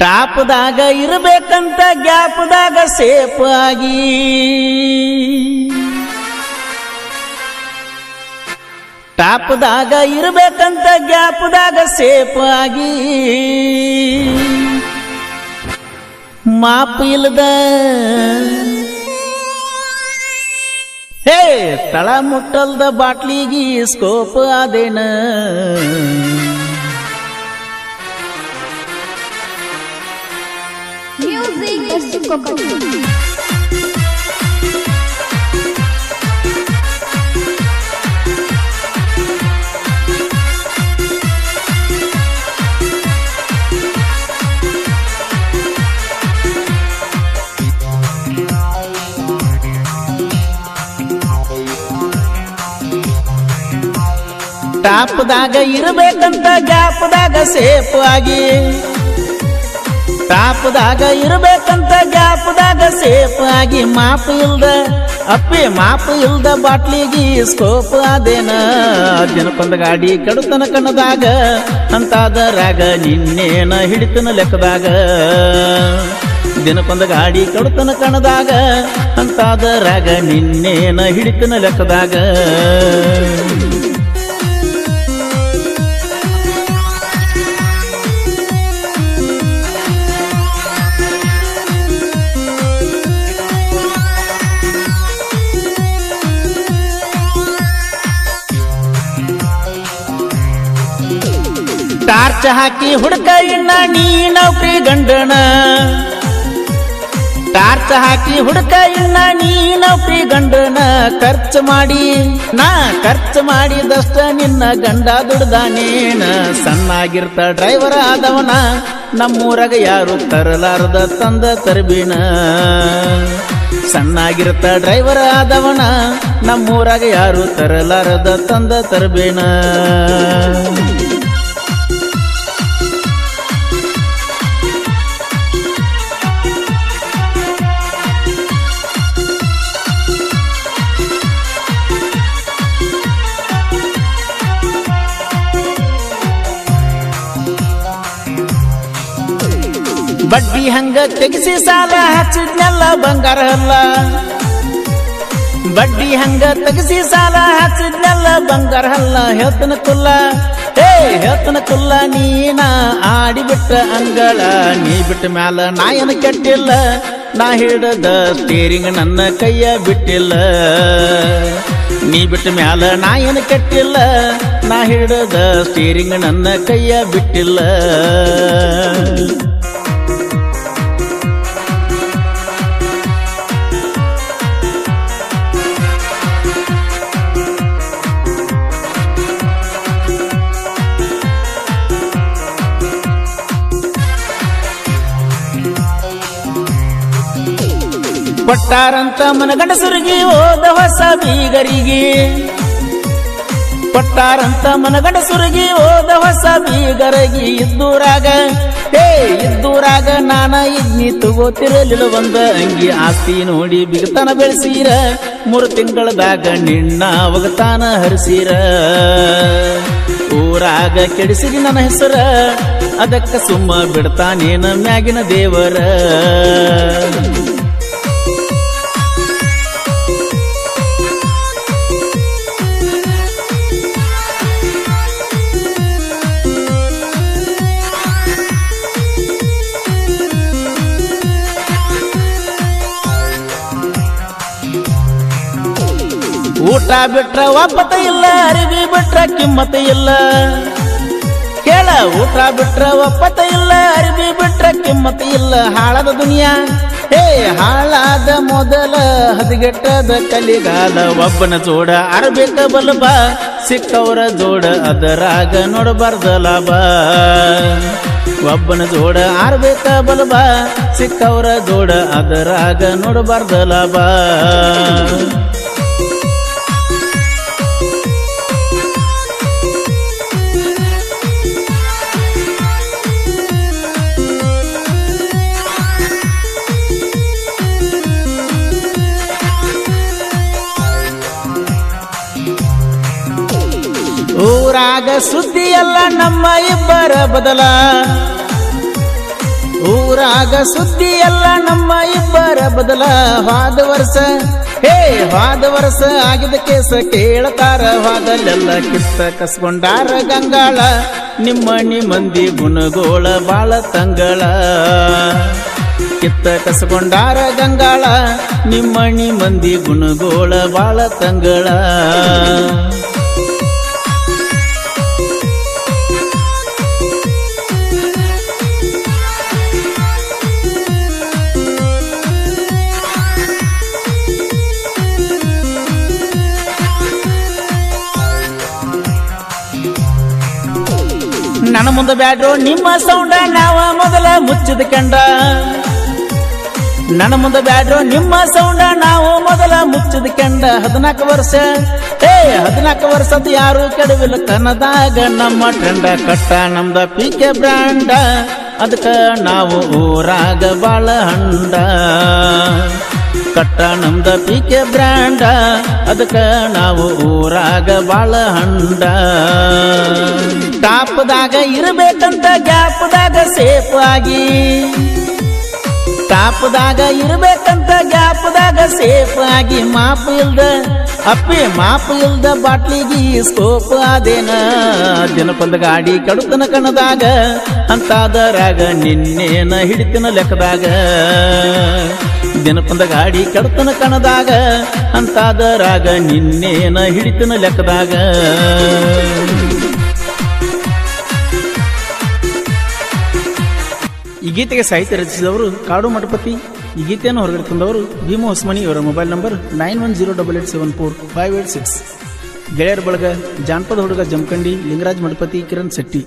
ಟಾಪ್ದಾಗ ಇರಬೇಕಂತ ಗ್ಯಾಪ್ದಾಗ ಸೇಫ್ ಆಗಿ ಟಾಪ್ದಾಗ ಇರಬೇಕಂತ ಗ್ಯಾಪ್ದಾಗ ಸೇಫ್ ಆಗಿ ಮಾಪ್ ಇಲ್ಲದ ಹೇ ತಳ ಮುಟ್ಟಲ್ದ ಬಾಟ್ಲಿಗಿ ಸ್ಕೋಪ್ ಆದೇನ ಟಾಪ್ದಾಗ ಇರಬೇಕಂತ ಗ್ಯಾಪ್ದಾಗ ಸೇಫ್ ಆಗಿ ಟಾಪ್ದಾಗ ಇರಬೇಕಂತ ಗ್ಯಾಪ್ದಾಗ ಸೇಫ್ ಆಗಿ ಮಾಪ್ ಇಲ್ದ ಮಾಪ್ ಇಲ್ದ ಬಾಟ್ಲಿಗಿ ಸ್ಕೋಪ್ ಆದೇನ ದಿನಕ್ಕೊಂದು ಗಾಡಿ ಕೆಡುತನ ಕಣ್ಣದಾಗ ಅಂತಾದರಾಗ ನಿನ್ನೇನ ಹಿಡಿತನ ಲೆಕ್ಕದಾಗ ದಿನಕ್ಕೊಂದು ಗಾಡಿ ಕೆಡುತನ ಕಣ್ಣದಾಗ ಅಂತಾದರಾಗ ನಿನ್ನೇನ ಹಿಡಿತನ ಲೆಕ್ಕದಾಗ ಟಾರ್ಚ್ ಹಾಕಿ ಹುಡುಕ ಇನ್ನ ನೀ ನೌಕರಿ ಗಂಡನ ಟಾರ್ಚ್ ಹಾಕಿ ಹುಡುಕ ಇನ್ನ ನೀ ನೌಕರಿ ಗಂಡನ ಖರ್ಚು ಮಾಡಿದಷ್ಟ ನಿನ್ನ ಗಂಡ ದುಡ್ದಾನೇನ ಸಣ್ಣಾಗಿರ್ತ ಡ್ರೈವರ್ ಆದವನ ನಮ್ಮೂರಾಗ ಯಾರು ತರಲಾರದ ತಂದ ತರಬಿನ ಸಣ್ಣಾಗಿರ್ತ ಡ್ರೈವರ್ ಆದವನ ನಮ್ಮೂರಾಗ ಯಾರು ತರಲಾರದ ತಂದ ತರಬೇನ ಬಡ್ಡಿ ಹಂಗ ತೆಗಿಸಿ ಸಾಲ ಹಚ್ಚಿದ್ನೆಲ್ಲ ಬಂಗಾರ ಅಲ್ಲ ಬಡ್ಡಿ ಹಂಗ ತೆಗಿಸಿ ಸಾಲ ಹಚ್ಚಿದ್ನೆಲ್ಲ ಬಂಗಾರ ಅಲ್ಲ ಹೇಳ್ತನ ಕುಲ್ಲ ನೀನ ಆಡಿಬಿಟ್ಟ ಅಂಗಳ ನೀ ಬಿಟ್ಟ ಮ್ಯಾಲ ನಾಯನ ಕೆಟ್ಟಿಲ್ಲ ನಾ ಹಿಡದ ಸ್ಟೀರಿಂಗ್ ನನ್ನ ಕೈಯ ಬಿಟ್ಟಿಲ್ಲ ನೀ ಬಿಟ್ಟ ಮ್ಯಾಲ ನಾಯನ ಕೆಟ್ಟಿಲ್ಲ ನಾ ಹಿಡದ ಸ್ಟೀರಿಂಗ್ ನನ್ನ ಕೈಯ ಬಿಟ್ಟಿಲ್ಲ ಕೊಟ್ಟಾರಂತ ಮನಗಂಡಸರಿಗೆ ಹೋದ ಹೊಸ ಬೀಗರಿಗೆ ಕೊಟ್ಟಾರಂತ ಮನಗಂಡಸರಿಗೆ ಹೋದ ಹೊಸ ಬೀಗರಿಗೆ ಇದ್ದೂರಾಗ ನಾನ ಇದ್ನಿ ತಗೋತಿರಲಿಲ್ಲ ಒಂದ ಅಂಗಿ ಆಸ್ತಿ ನೋಡಿ ಬಿಗತನ ಬೆಳೆಸೀರ 3 ತಿಂಗಳದಾಗ ನಿನ್ನ ಅವಗತಾನ ಹರಿಸೀರ ಊರಾಗ ಕೆಡಿಸಿರಿ ನನ್ನ ಹೆಸರ ಅದಕ್ಕ ಸುಮ್ಮ ಬಿಡ್ತಾನೇನ ಮ್ಯಾಗಿನ ದೇವರ ಊಟ ಬಿಟ್ರ ಒಪ್ಪತ ಇಲ್ಲ ಅರಿವಿ ಬಿಟ್ರ ಕಿಮ್ಮತ ಇಲ್ಲ ಕೇಳ ಊಟ ಬಿಟ್ರ ಒಪ್ಪತ ಇಲ್ಲ ಅರಿವಿ ಬಿಟ್ರ ಕಿಮ್ಮತ ಇಲ್ಲ ಹಾಳದ ದುನಿಯಾ ಹಾಳಾದ ಮೊದಲ ಹದಗೆಟ್ಟದ ಕಲಿಗಾಲ ಒಬ್ಬನ ಜೋಡ ಅರಬೇಕ ಬಲಬ ಸಿಕ್ಕವರ ಜೋಡ ಅದರಾಗ ನೋಡಬಾರ್ದ ಲಾಭ ಒಬ್ಬನ ಜೋಡ ಆರ್ಬೇಕ ಬಲಬ ಸಿಕ್ಕವರ ಜೋಡ ಅದರಾಗ ನೋಡಬಾರ್ದ ಲಾಭ ಊರಾಗ ಸುದ್ದಿ ಎಲ್ಲ ನಮ್ಮ ಇಬ್ಬರ ಬದಲ ಊರಾಗ ಸುದ್ದಿ ಎಲ್ಲ ನಮ್ಮ ಇಬ್ಬರ ಬದಲ ಹೋದ ವರ್ಷ ಆಗಿದ ಕೇಸ ಕೇಳತಾರ ಹೋದಲ್ಲೆಲ್ಲ ಕಿತ್ತ ಕಸ್ಕೊಂಡಾರ ಗಂಗಾಳ ನಿಮ್ಮನಿ ಮಂದಿ ಗುಣಗೋಳ ಬಾಳ ತಂಗಳ ಕಿತ್ತ ಕಸ್ಕೊಂಡಾರ ಗಂಗಾಳ ನಿಮ್ಮನಿ ಮಂದಿ ಗುಣಗೋಳ ಬಾಳ ತಂಗಳ ನನ್ನ ಮುಂದೆ ಬ್ಯಾಡ್ರೋ ನಿಮ್ಮ ಸೌಂಡ ನಾವ ಮೊದಲ ಮುಚ್ಚಿದ ಕಂಡ ನನ್ನ ಮುಂದೆ ಬ್ಯಾಡ್ರೋ ನಿಮ್ಮ ಸೌಂಡ ನಾವು ಮೊದಲ ಮುಚ್ಚಿದ ಕಂಡ 14 ವರ್ಷದ ಯಾರು ಕೆಡವಿಲ್ಲ ಕನ್ನದಾಗ ನಮ್ಮ ಟ್ರೆಂಡ ಕಟ್ಟ ನಮ್ದ ಪಿಕೆ ಬ್ರ್ಯಾಂಡ ಅದಕ್ಕ ನಾವು ಊರಾಗ ಬಾಳ ಹಂಡ ಕಟ್ಟ ನಮ್ದ ಪಿಕೆ ಬ್ರ್ಯಾಂಡ ಅದಕ್ಕ ನಾವು ಊರಾಗ ಬಾಳ ಹಂಡ ಟಾಪ್ದಾಗ ಇರಬೇಕಂತ ಗ್ಯಾಪ್ದಾಗ ಸೇಫ್ ಆಗಿ ಟಾಪ್ದಾಗ ಇರಬೇಕಂತ ಗ್ಯಾಪ್ದಾಗ ಸೇಫ್ ಆಗಿ ಮಾಪು ಇಲ್ದ ಬಾಟ್ಲಿಗಿ ಸ್ಕೋಪ್ ಆದೇನ ದಿನಕೊಂದ ಗಾಡಿ ಕಡುತನ ಕಣದಾಗ ಅಂತಾದರಾಗ ನಿನ್ನೇನ ಹಿಡಿತಿನ ಲೆಕ್ಕದಾಗ ದಿನಕೊಂದ ಗಾಡಿ ಕಡುತನ ಕಣದಾಗ ಅಂತಾದರಾಗ ನಿನ್ನೇನ ಹಿಡಿತಿನ ಲೆಕ್ಕದಾಗ ಈ ಗೀತೆಗೆ ಸಾಹಿತ್ಯ ರಚಿಸಿದವರು ಕಾಡು ಮಠಪತಿ. ಈ ಗೀತೆಯನ್ನು ಹೊರಗಡೆ ತಂದವರು ಭೀಮು ಹೊಸಮನಿ. ಇವರ ಮೊಬೈಲ್ ನಂಬರ್ 9108745886. ಗೆಳೆಯರ ಬಳಗ ಜಾನಪದ ಹುಡುಗ ಜಮಖಂಡಿ, ಲಿಂಗರಾಜ್ ಮಠಪತಿ, ಕಿರಣ್ ಶೆಟ್ಟಿ.